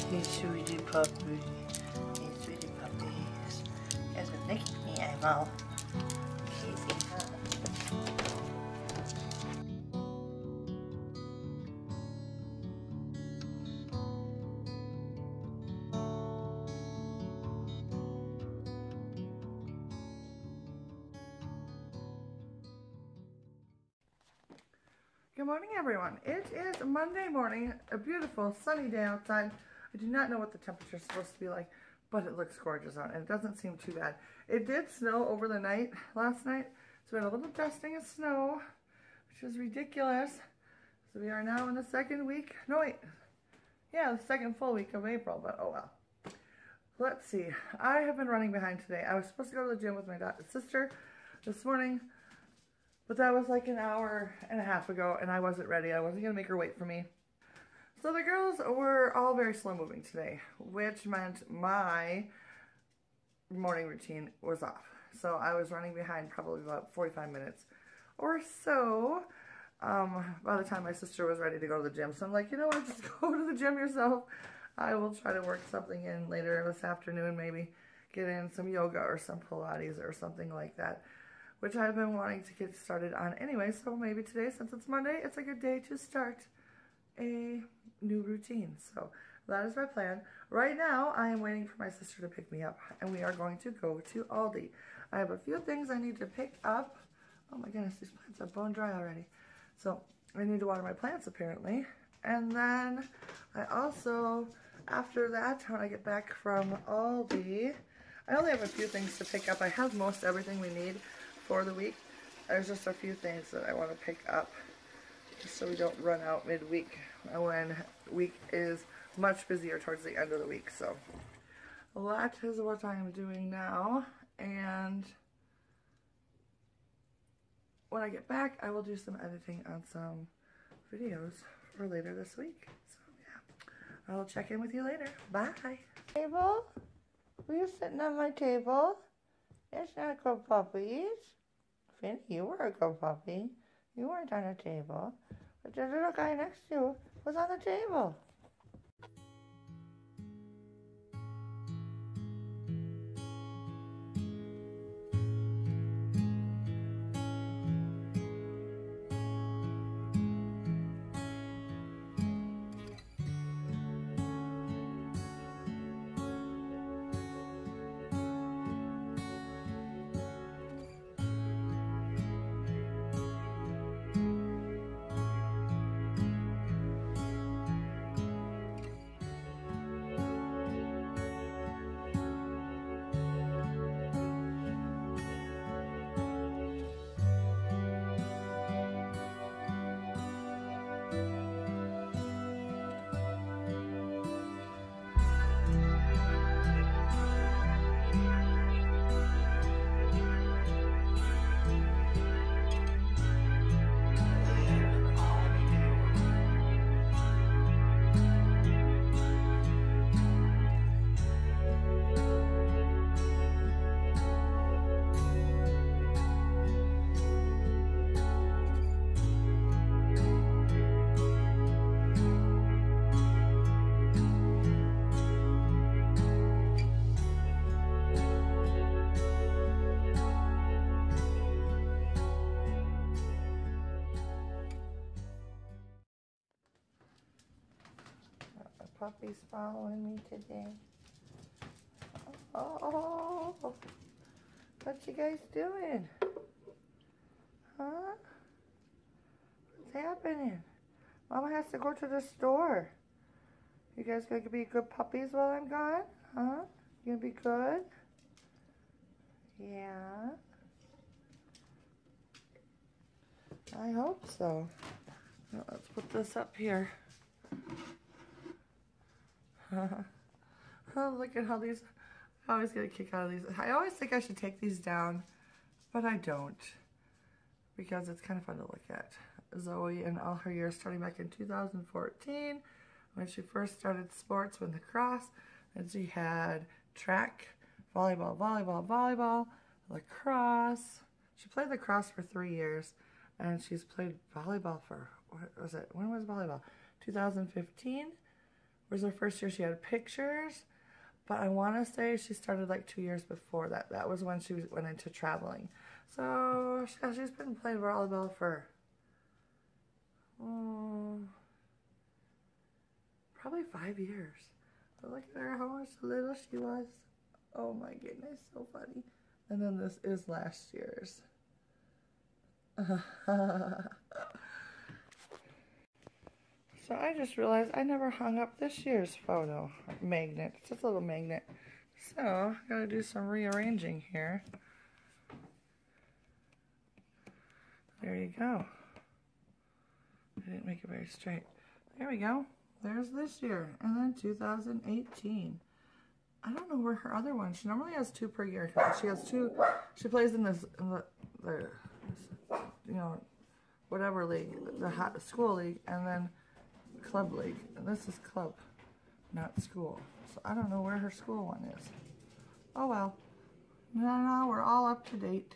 Hey, sweetie puppy. Hey, sweetie puppies. You guys are making me eyeball. Easy, huh? Good morning, everyone. It is Monday morning, a beautiful sunny day outside. I do not know what the temperature is supposed to be like, but it looks gorgeous out, and it doesn't seem too bad. It did snow over the night, last night, so we had a little dusting of snow, which is ridiculous. So we are now in the second week, no wait, yeah, the second full week of April, but oh well. Let's see, I have been running behind today. I was supposed to go to the gym with my sister this morning, but that was like an hour and a half ago, and I wasn't ready. I wasn't going to make her wait for me. So the girls were all very slow moving today, which meant my morning routine was off. So I was running behind probably about 45 minutes or so by the time my sister was ready to go to the gym. So I'm like, you know what, just go to the gym yourself. I will try to work something in later this afternoon, maybe get in some yoga or some Pilates or something like that, which I've been wanting to get started on anyway. So maybe today, since it's Monday, it's a good day to start a new routine. So that is my plan. Right now, I am waiting for my sister to pick me up, and we are going to go to Aldi. I have a few things I need to pick up. Oh my goodness, these plants are bone dry already. So I need to water my plants apparently. And then I also, after that, when I get back from Aldi, I only have a few things to pick up. I have most everything we need for the week. There's just a few things that I want to pick up just so we don't run out midweek when week is much busier towards the end of the week. So that is what I am doing now, and when I get back I will do some editing on some videos for later this week. So yeah, I'll check in with you later. Bye. Table? Were you sitting on my table? That's not good puppies. Finny, you were a good puppy. You weren't on a table. But the little guy next to you was on the table. Puppy's following me today. Oh, what you guys doing? Huh? What's happening? Mama has to go to the store. You guys gonna be good puppies while I'm gone? Huh? You gonna be good? Yeah. I hope so. Now, let's put this up here. Oh, look at how these, I always get a kick out of these. I always think I should take these down, but I don't, because it's kind of fun to look at. Zoe and all her years, starting back in 2014, when she first started sports with lacrosse, and she had track, volleyball, lacrosse. She played lacrosse for 3 years, and she's played volleyball for, what was it, when was volleyball? 2015? was her first year she had pictures, but I want to say she started like 2 years before that. That was when she went into traveling. So she's been playing volleyball for probably 5 years. But look at her, how much little she was. Oh my goodness, so funny. And then this is last year's. So I just realized I never hung up this year's photo magnet. It's just a little magnet. So I gotta do some rearranging here. There you go. I didn't make it very straight. There we go. There's this year. And then 2018. I don't know where her other one. She normally has 2 per year. She has 2. She plays in this, you know, whatever league, the school league, and then club league. And this is club, not school. So I don't know where her school one is. Oh well. Now we're all up to date.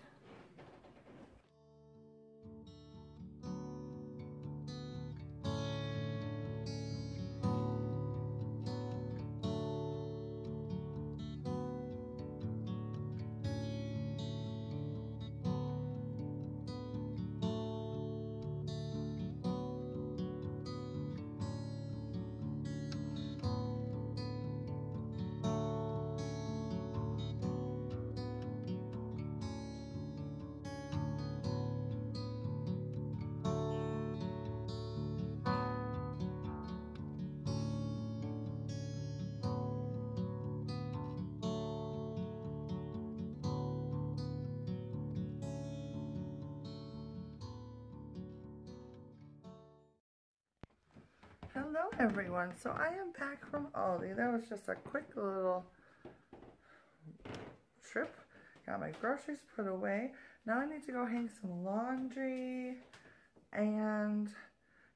Hello everyone, so I am back from Aldi. That was just a quick little trip. Got my groceries put away. Now I need to go hang some laundry and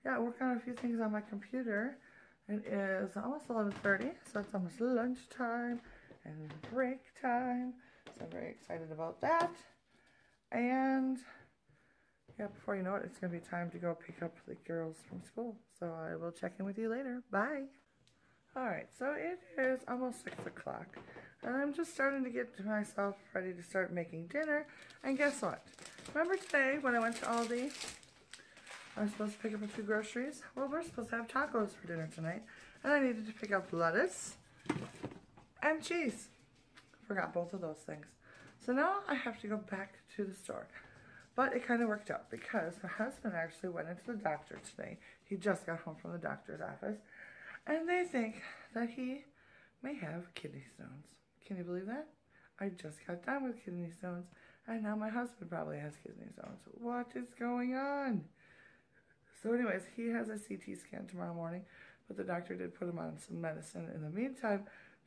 yeah, work on a few things on my computer. It is almost 11:30, so it's almost lunchtime and break time. So I'm very excited about that. And yeah, before you know it, it's going to be time to go pick up the girls from school. So I will check in with you later. Bye. Alright, so it is almost 6 o'clock. And I'm just starting to get myself ready to start making dinner. And guess what? Remember today when I went to Aldi? I was supposed to pick up a few groceries. Well, we're supposed to have tacos for dinner tonight. And I needed to pick up lettuce and cheese. Forgot both of those things. So now I have to go back to the store. But it kind of worked out because my husband actually went into the doctor today. He just got home from the doctor's office. And they think that he may have kidney stones. Can you believe that? I just got done with kidney stones. And now my husband probably has kidney stones. What is going on? So anyways, he has a CT scan tomorrow morning. But the doctor did put him on some medicine in the meantime.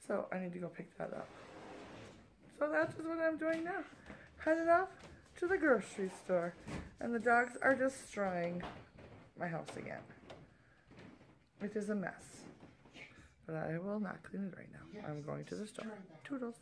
So I need to go pick that up. So that is what I'm doing now. Headed off to the grocery store, and the dogs are destroying my house again. It is a mess, but I will not clean it right now. Yes, I'm going to the store. Toodles.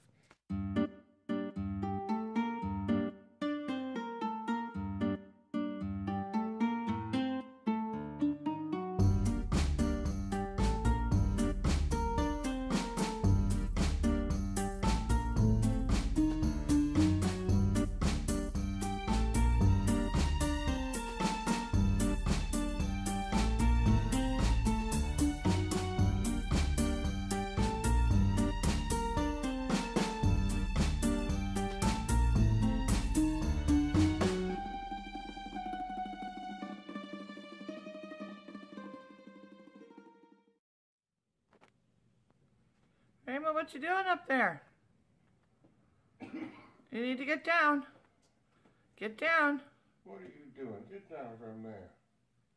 Rainbow, what you doing up there? You need to get down. Get down. What are you doing? Get down from there.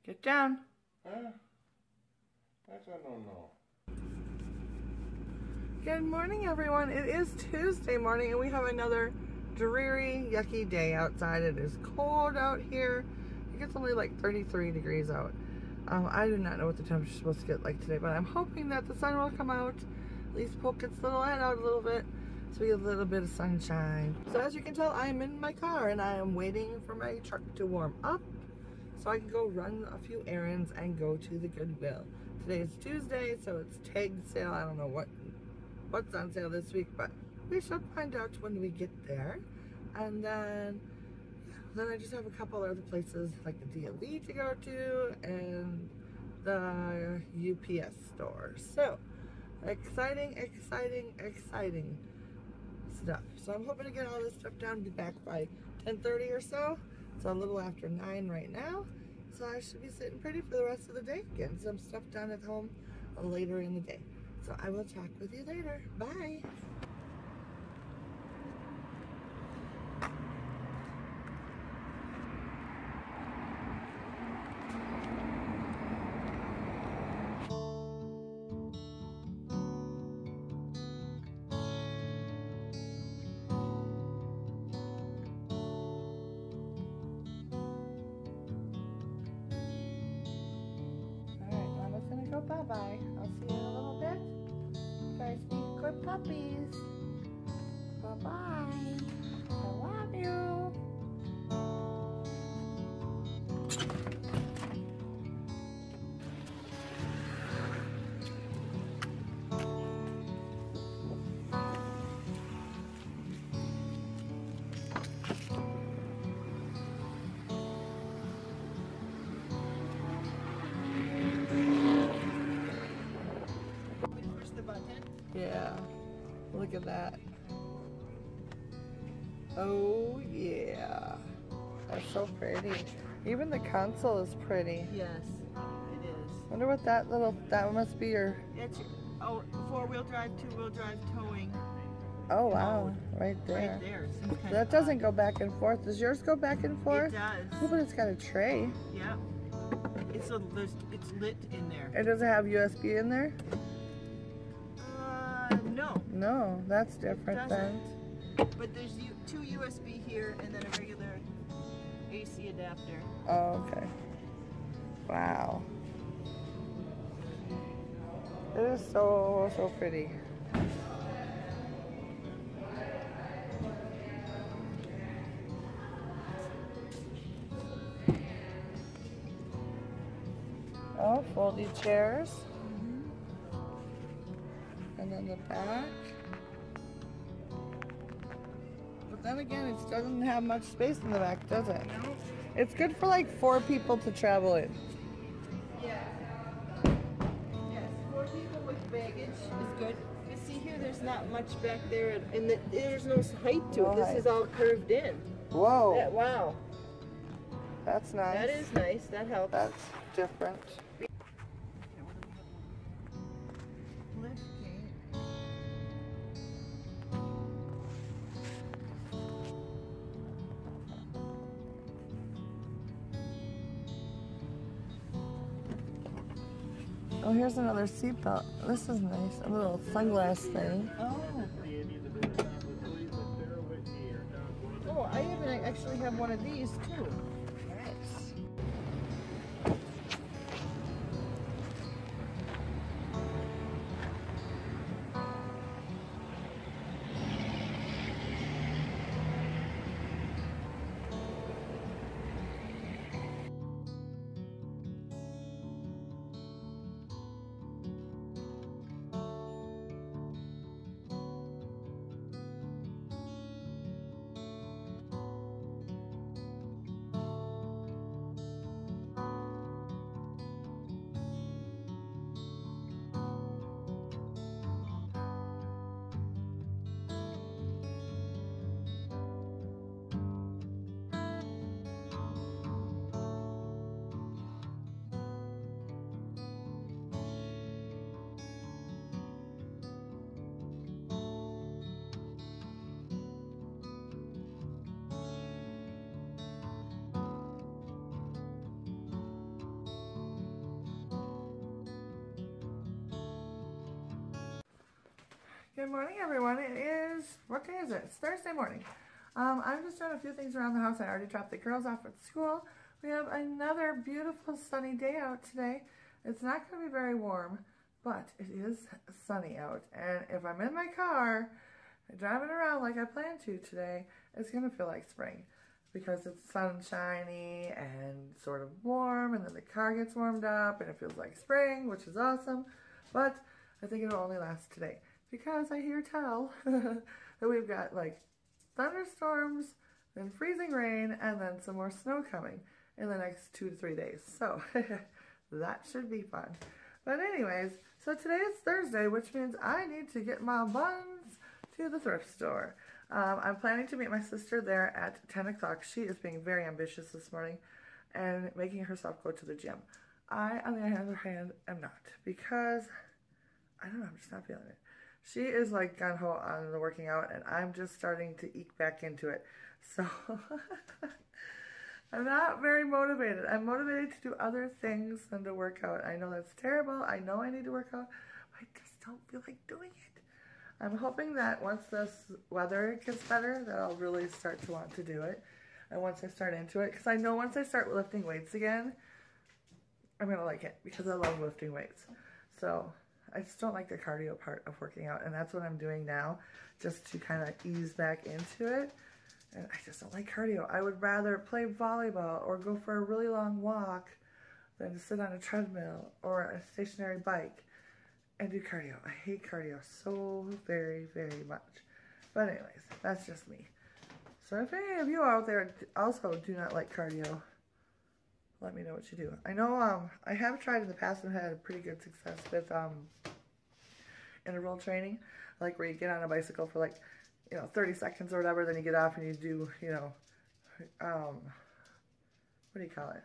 Get down. Huh? That's I don't know. Good morning, everyone. It is Tuesday morning, and we have another dreary, yucky day outside. It is cold out here. I think it's only like 33 degrees out. I do not know what the temperature is supposed to get like today, but I'm hoping that the sun will come out. At least poke its little head out a little bit so we get a little bit of sunshine. So as you can tell, I'm in my car and I am waiting for my truck to warm up so I can go run a few errands and go to the Goodwill. Today's Tuesday, so it's tag sale. I don't know what's on sale this week, but we shall find out when we get there. And then I just have a couple other places like the DLV to go to and the UPS store. So exciting stuff. So I'm hoping to get all this stuff done, be back by 10:30 or so. It's a little after 9 right now. So I should be sitting pretty for the rest of the day, getting some stuff done at home later in the day. So I will talk with you later. Bye. Bye-bye. I'll see you in a little bit. You guys be good puppies. Bye-bye. I love you. Yeah, look at that. Oh yeah, that's so pretty. Even the console is pretty. Yes, it is. Wonder what that must be your... It's four-wheel drive, two-wheel drive towing. Oh wow, right there. Right there. It seems kind That of doesn't go back and forth. Does yours go back and forth? It does. Oh, but it's got a tray. Yeah. It's lit in there. It doesn't have USB in there? No. No, that's different then. But there's two USB here and then a regular AC adapter. Oh, okay. Wow. It is so pretty. Oh, foldy chairs. And then the back. But then again, it doesn't have much space in the back, does it? No. It's good for like 4 people to travel in. Yeah. Yes, 4 people with baggage is good. You see here, there's not much back there, and there's no height to it. This is all curved in. Whoa. Wow. That's nice. That is nice. That helps. That's different. Oh, here's another seatbelt. This is nice. A little sunglass thing. Oh. Oh, I even actually have one of these too. Nice. Good morning, everyone. It is, what day is it? It's Thursday morning. I'm just doing a few things around the house. I already dropped the girls off at school. We have another beautiful sunny day out today. It's not going to be very warm, but it is sunny out. And if I'm in my car, driving around like I plan to today, it's going to feel like spring. because it's sunshiny and sort of warm, and then the car gets warmed up and it feels like spring, which is awesome. But I think it'll only last today because I hear tell that we've got like thunderstorms, then freezing rain, and then some more snow coming in the next 2 to 3 days. So that should be fun. But anyways, so today is Thursday, which means I need to get my buns to the thrift store. I'm planning to meet my sister there at 10 o'clock. She is being very ambitious this morning and making herself go to the gym. I, on the other hand, am not, because, I don't know, I'm just not feeling it. She is like gung-ho on the working out, and I'm just starting to eke back into it. So, I'm not very motivated. I'm motivated to do other things than to work out. I know that's terrible. I know I need to work out. I just don't feel like doing it. I'm hoping that once this weather gets better, that I'll really start to want to do it. And once I start into it, because I know once I start lifting weights again, I'm going to like it, because I love lifting weights. So, I just don't like the cardio part of working out, and that's what I'm doing now, just to kind of ease back into it. And I just don't like cardio. I would rather play volleyball or go for a really long walk than to sit on a treadmill or a stationary bike and do cardio. I hate cardio so very, very much. But anyways, that's just me. So if any of you out there also do not like cardio, let me know what you do. I know I have tried in the past and had pretty good success with interval training, like where you get on a bicycle for like, 30 seconds or whatever, then you get off and you do, what do you call it?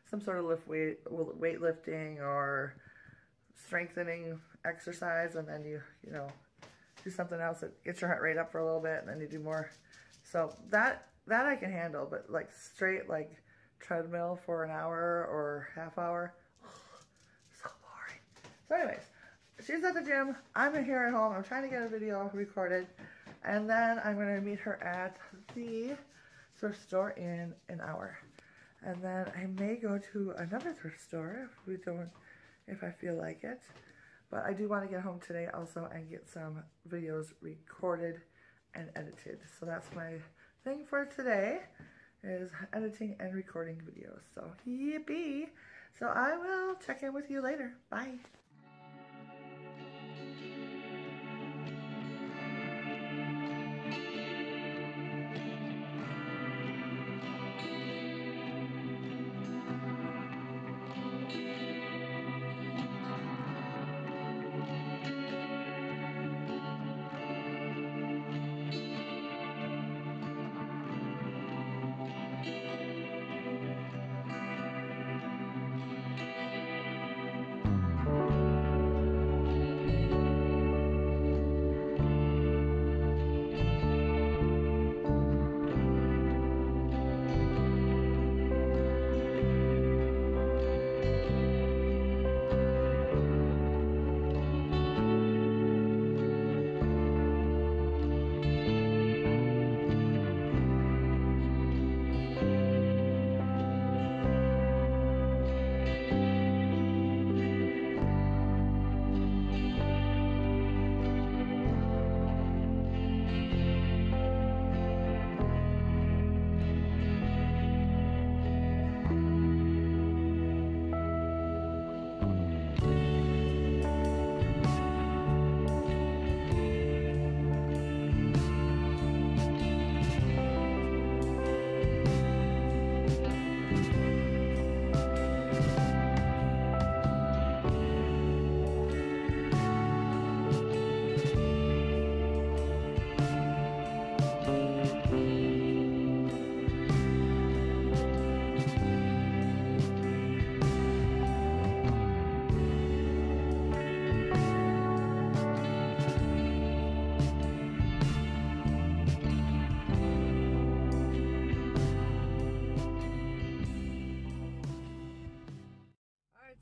Some sort of weightlifting or strengthening exercise, and then you do something else that gets your heart rate up for a little bit, and then you do more. So that I can handle, but like straight like treadmill for an hour or half hour, so boring. So anyways, she's at the gym, I'm here at home, I'm trying to get a video recorded, and then I'm going to meet her at the thrift store in an hour. And then I may go to another thrift store if I feel like it. But I do want to get home today also and get some videos recorded and edited. So that's my thing for today, is editing and recording videos. So yippee! So I will check in with you later. Bye!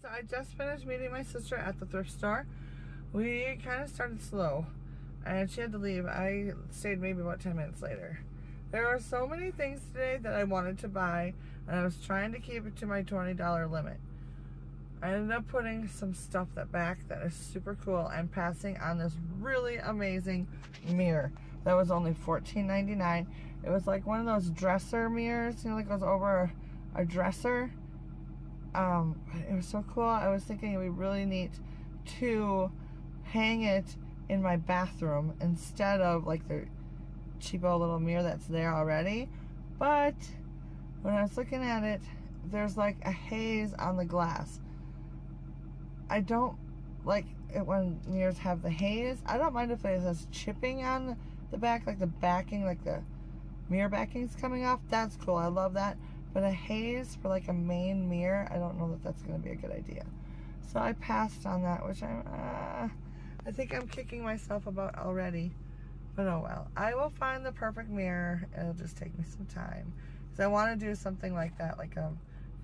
So I just finished meeting my sister at the thrift store. We kind of started slow, and she had to leave. I stayed maybe about 10 minutes later. There were so many things today that I wanted to buy, and I was trying to keep it to my $20 limit. I ended up putting some stuff back that is super cool and passing on this really amazing mirror that was only $14.99. It was like one of those dresser mirrors, you know, that goes over a dresser. It was so cool. I was thinking it would be really neat to hang it in my bathroom instead of like the cheapo little mirror that's there already. But when I was looking at it, there's like a haze on the glass. I don't like it when mirrors have the haze. I don't mind if it has chipping on the back, like the backing, like the mirror backing's coming off. That's cool. I love that. But a haze for like a main mirror, I don't know that that's going to be a good idea. So I passed on that, which I think I'm kicking myself about already. But oh well. I will find the perfect mirror. It'll just take me some time. Because I want to do something like that, like a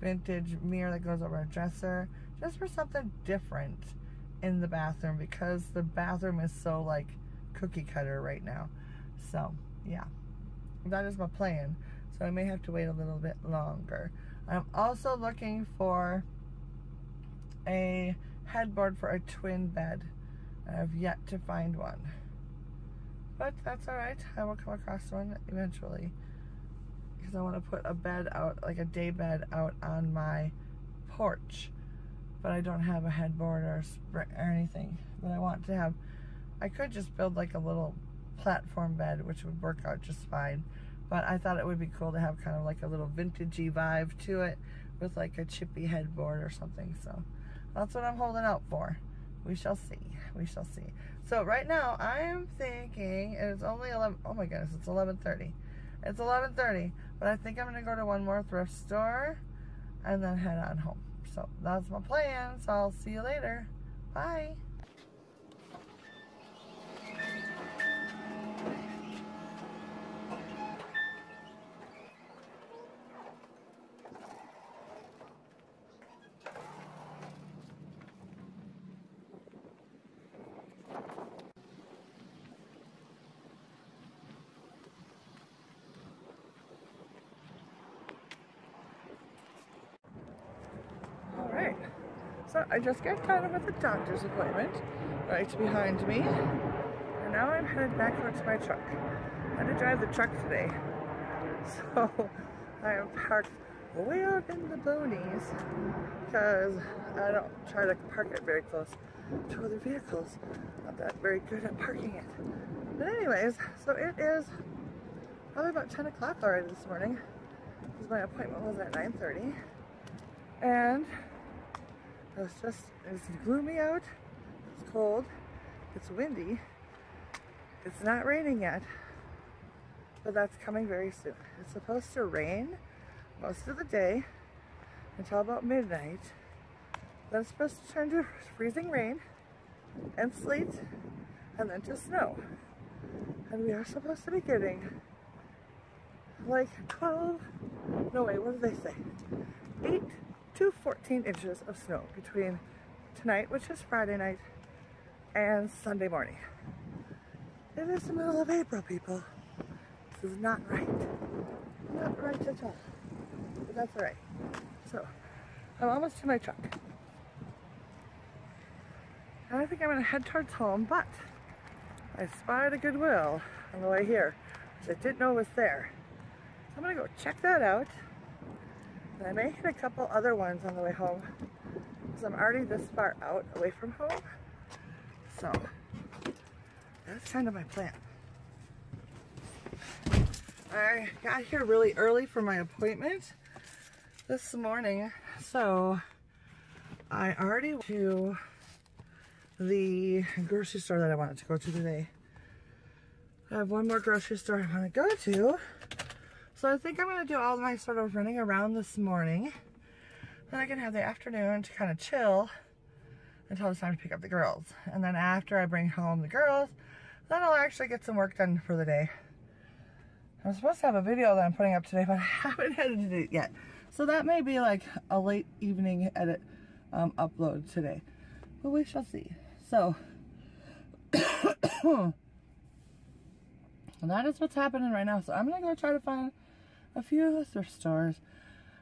vintage mirror that goes over a dresser. Just for something different in the bathroom. Because the bathroom is so like cookie cutter right now. So, yeah. That is my plan. So I may have to wait a little bit longer. I'm also looking for a headboard for a twin bed. I have yet to find one. But that's alright. I will come across one eventually. Because I want to put a bed out, like a day bed out on my porch. But I don't have a headboard or anything. But I want to have, I could just build like a little platform bed, which would work out just fine. But I thought it would be cool to have kind of like a little vintagey vibe to it with like a chippy headboard or something. So that's what I'm holding out for. We shall see. We shall see. So right now I'm thinking it's only 11. Oh my goodness, it's 11:30. It's 11:30. But I think I'm going to go to one more thrift store and then head on home. So that's my plan. So I'll see you later. Bye. So I just got done with the doctor's appointment right behind me, and now I'm headed back over to my truck. I had to drive the truck today, so I am parked way out in the boonies because I don't try to park it very close to other vehicles. Not that very good at parking it. But anyways, so it is probably about 10 o'clock already this morning because my appointment was at 9:30, and it's gloomy out, it's cold, it's windy, it's not raining yet, but that's coming very soon. It's supposed to rain most of the day until about midnight, then it's supposed to turn to freezing rain and sleet, and then to snow. And we are supposed to be getting like 12, no wait, what did they say? 8 to 14 inches of snow between tonight, which is Friday night, and Sunday morning. It is the middle of April, people. This is not right. Not right at all. But that's alright. So, I'm almost to my truck. And I think I'm going to head towards home, but I spied a Goodwill on the way here, which I didn't know was there. So I'm going to go check that out. And I may hit a couple other ones on the way home because I'm already this far out away from home. So that's kind of my plan. I got here really early for my appointment this morning, so I already went to the grocery store that I wanted to go to today. I have one more grocery store I want to go to. So I think I'm going to do all my sort of running around this morning. Then I can have the afternoon to kind of chill until it's time to pick up the girls. And then after I bring home the girls, then I'll actually get some work done for the day. I'm supposed to have a video that I'm putting up today, but I haven't edited it yet. So that may be like a late evening edit upload today. But we shall see. So, and that is what's happening right now. So I'm going to go try to find a few thrift stores,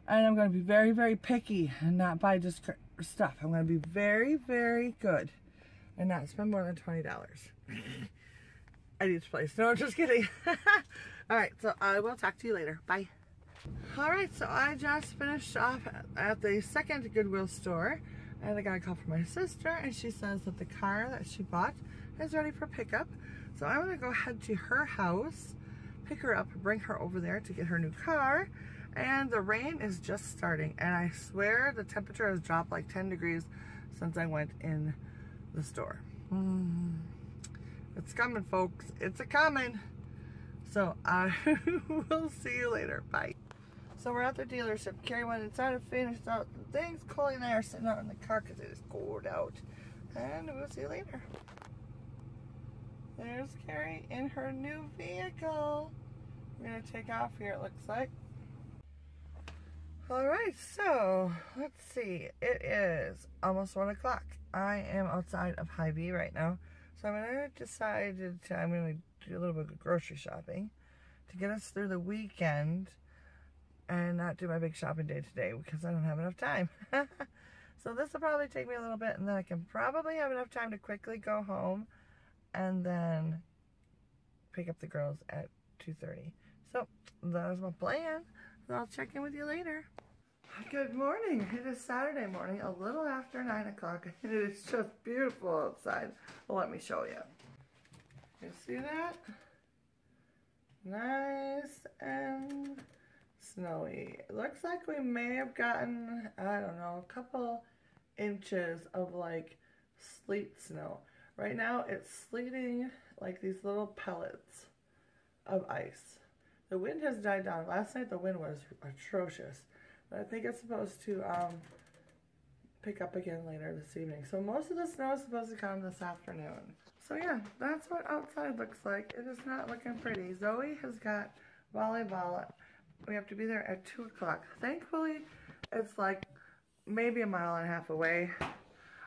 and I'm going to be very, very picky and not buy just stuff. I'm going to be very, very good and not spend more than $20 at each place. No, just kidding. Alright, so I will talk to you later. Bye. Alright, so I just finished off at the second Goodwill store, and I got a call from my sister, and she says that the car that she bought is ready for pickup. So I'm going to go head to her house, pick her up, bring her over there to get her new car. And the rain is just starting, and I swear the temperature has dropped like 10 degrees since I went in the store. It's coming, folks. It's a-coming. So I will see you later. Bye. So we're at the dealership. Carrie went inside and finished out the things. Coley and I are sitting out in the car because it is cold out. And we'll see you later. There's Carrie in her new vehicle. We're going to take off here, it looks like. Alright, so let's see. It is almost 1 o'clock. I am outside of Hy-Vee right now. So I'm going to do a little bit of grocery shopping to get us through the weekend and not do my big shopping day today because I don't have enough time. So this will probably take me a little bit, and then I can probably have enough time to quickly go home and then pick up the girls at 2:30. So that is my plan. I'll check in with you later. Good morning. It is Saturday morning, a little after 9 o'clock, and it is just beautiful outside. Well, let me show you. You see that? Nice and snowy. It looks like we may have gotten, I don't know, a couple inches of like sleet snow. Right now it's sleeting like these little pellets of ice. The wind has died down. Last night the wind was atrocious, but I think it's supposed to pick up again later this evening. So most of the snow is supposed to come this afternoon. So yeah, that's what outside looks like. It is not looking pretty. Zoe has got volleyball. We have to be there at 2 o'clock. Thankfully, it's like maybe 1.5 miles away.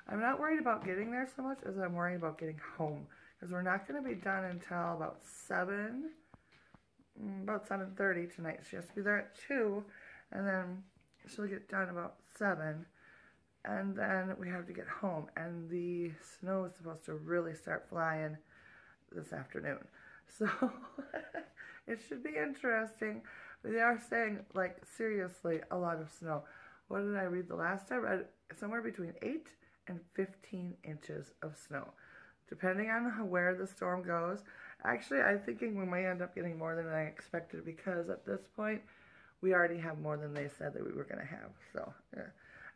I'm not worried about getting there so much as I'm worried about getting home, because we're not going to be done until about 7:30 tonight. She has to be there at 2, and then she'll get done about 7, and then we have to get home, and the snow is supposed to really start flying this afternoon. So it should be interesting. They are saying, like, seriously, a lot of snow. What did I read the last time? I read somewhere between 8 and 15 inches of snow, depending on where the storm goes. Actually, I'm thinking we might end up getting more than I expected, because at this point, we already have more than they said that we were going to have. So, yeah.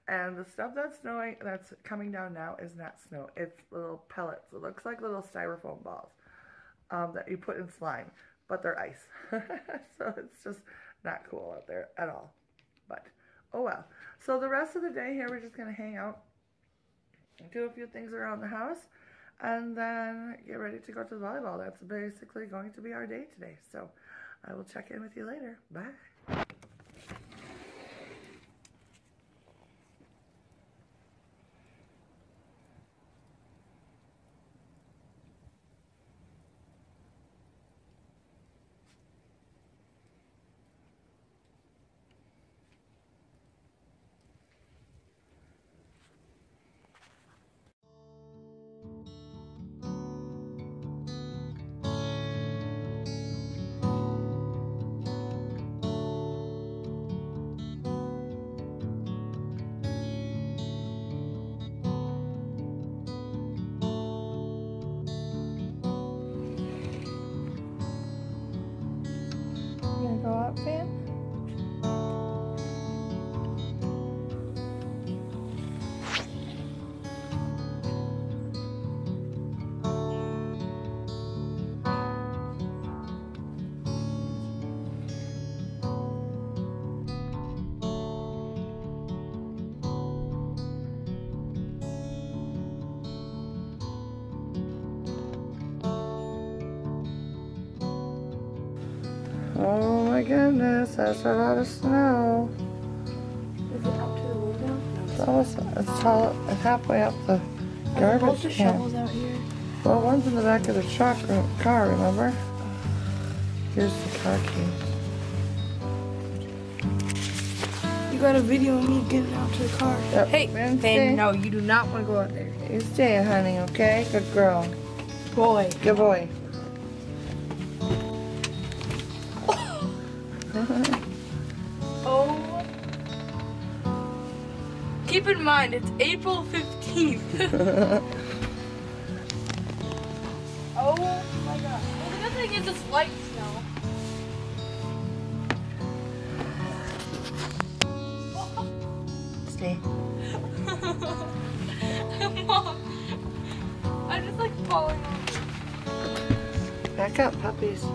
And the stuff that's snowing, that's coming down now, is not snow. It's little pellets. It looks like little styrofoam balls that you put in slime, but they're ice. So it's just not cool out there at all. But, oh well. So the rest of the day here, we're just going to hang out and do a few things around the house, and then get ready to go to the volleyball. That's basically going to be our day today. So I will check in with you later. Bye. Go up, Fan? Oh my goodness, that's a lot of snow. Is it up to the window? It's halfway up the garbage can. Shovels out here. Well, one's in the back of the car, remember? Here's the car keys. You got a video of me getting out to the car. Yep. Hey, Finn, no, you do not want to go out there. You stay, honey, okay? Good girl. Boy. Good boy. keep in mind, it's April 15th. Oh my gosh. Well, the good thing is it's light snow. Stay. Mom, I'm just like falling off. Back up, puppies.